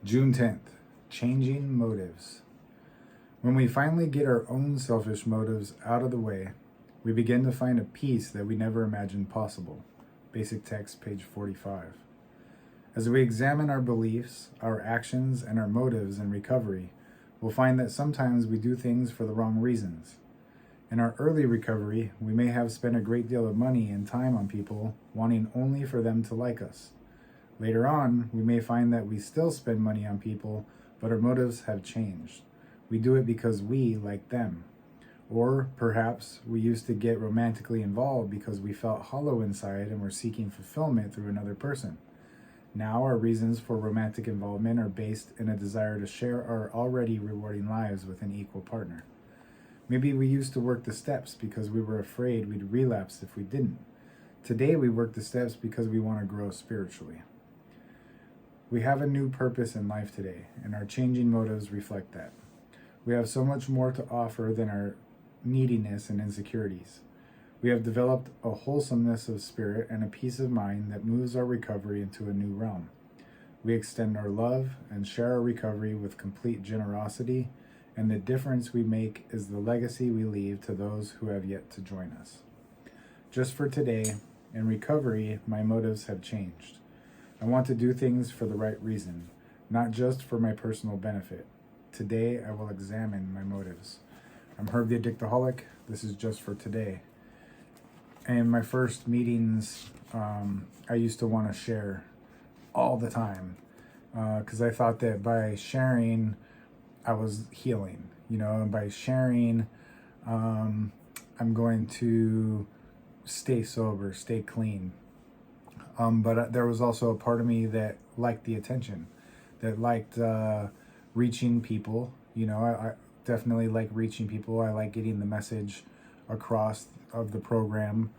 June 10th, changing motives. When we finally get our own selfish motives out of the way, we begin to find a peace that we never imagined possible. Basic text, page 45. As we examine our beliefs, our actions, and our motives in recovery, we'll find that sometimes we do things for the wrong reasons. In our early recovery, we may have spent a great deal of money and time on people, wanting only for them to like us. Later on, we may find that we still spend money on people, but our motives have changed. We do it because we like them. Or perhaps we used to get romantically involved because we felt hollow inside and were seeking fulfillment through another person. Now our reasons for romantic involvement are based in a desire to share our already rewarding lives with an equal partner. Maybe we used to work the steps because we were afraid we'd relapse if we didn't. Today we work the steps because we want to grow spiritually. We have a new purpose in life today, and our changing motives reflect that. We have so much more to offer than our neediness and insecurities. We have developed a wholesomeness of spirit and a peace of mind that moves our recovery into a new realm. We extend our love and share our recovery with complete generosity, and the difference we make is the legacy we leave to those who have yet to join us. Just for today, in recovery, my motives have changed. I want to do things for the right reason, not just for my personal benefit. Today, I will examine my motives. I'm Herb the Addictaholic. This is Just for Today. In my first meetings, I used to want to share all the time because I thought that by sharing, I was healing. And by sharing, I'm going to stay sober, stay clean. But there was also a part of me that liked the attention, that liked reaching people. I definitely like reaching people. I like getting the message across of the program,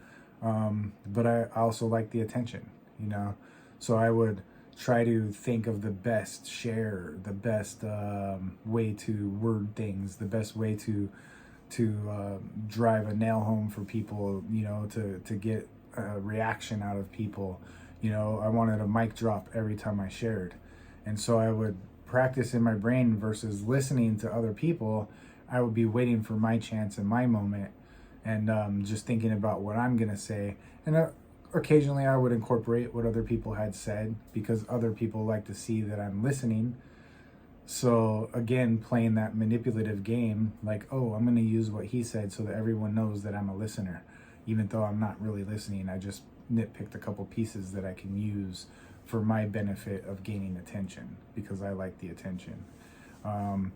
but I also like the attention, So I would try to think of the best share, the best way to word things, the best way to drive a nail home for people, to get a reaction out of people. I wanted a mic drop every time I shared. And so I would practice in my brain versus listening to other people. I would be waiting for my chance and my moment and just thinking about what I'm going to say. And occasionally I would incorporate what other people had said because other people like to see that I'm listening. So again, playing that manipulative game, like, oh, I'm going to use what he said so that everyone knows that I'm a listener. Even though I'm not really listening, I just nitpicked a couple pieces that I can use for my benefit of gaining attention because I like the attention. And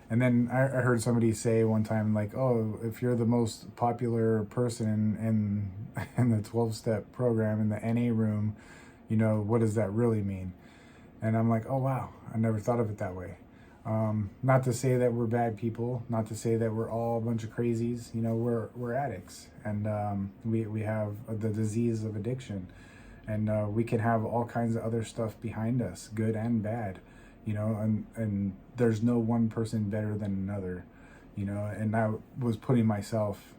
then I heard somebody say one time, like, oh, if you're the most popular person in the 12-step program in the NA room, what does that really mean? And I'm like, oh, wow, I never thought of it that way. Not to say that we're bad people, not to say that we're all a bunch of crazies. We're addicts, and we have the disease of addiction, and we can have all kinds of other stuff behind us, good and bad, and there's no one person better than another, and I was putting myself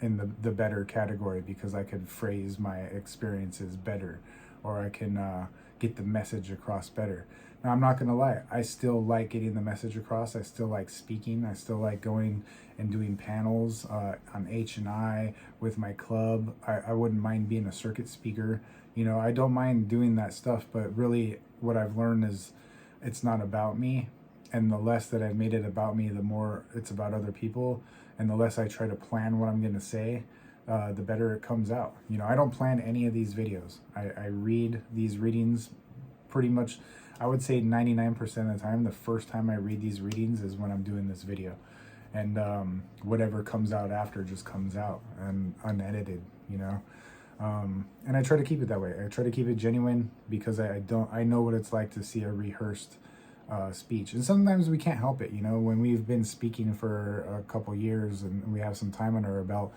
in the better category because I could phrase my experiences better, or I can get the message across better. Now, I'm not going to lie. I still like getting the message across. I still like speaking. I still like going and doing panels on H&I with my club. I wouldn't mind being a circuit speaker. I don't mind doing that stuff, but really what I've learned is it's not about me. And the less that I've made it about me, the more it's about other people. And the less I try to plan what I'm going to say, the better it comes out. I don't plan any of these videos. I read these readings pretty much, I would say 99% of the time. The first time I read these readings is when I'm doing this video. And whatever comes out after just comes out and unedited, and I try to keep it that way. I try to keep it genuine because I know what it's like to see a rehearsed speech. And sometimes we can't help it, when we've been speaking for a couple years and we have some time under our belt,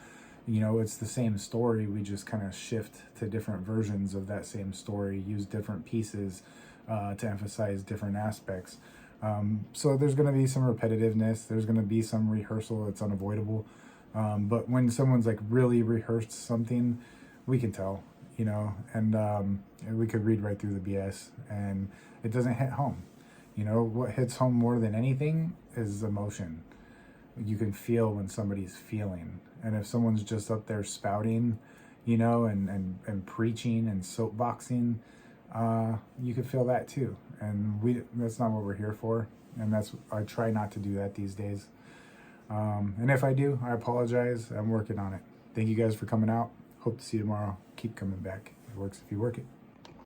it's the same story. We just kind of shift to different versions of that same story, use different pieces to emphasize different aspects. So there's going to be some repetitiveness. There's going to be some rehearsal. It's unavoidable. But when someone's like really rehearsed something, we can tell, and we could read right through the BS and it doesn't hit home. You know, what hits home more than anything is emotion. You can feel when somebody's feeling. And if someone's just up there spouting, you know, and preaching and soapboxing, you can feel that too. And that's not what we're here for. And I try not to do that these days. And if I do, I apologize. I'm working on it. Thank you guys for coming out. Hope to see you tomorrow. Keep coming back. It works if you work it.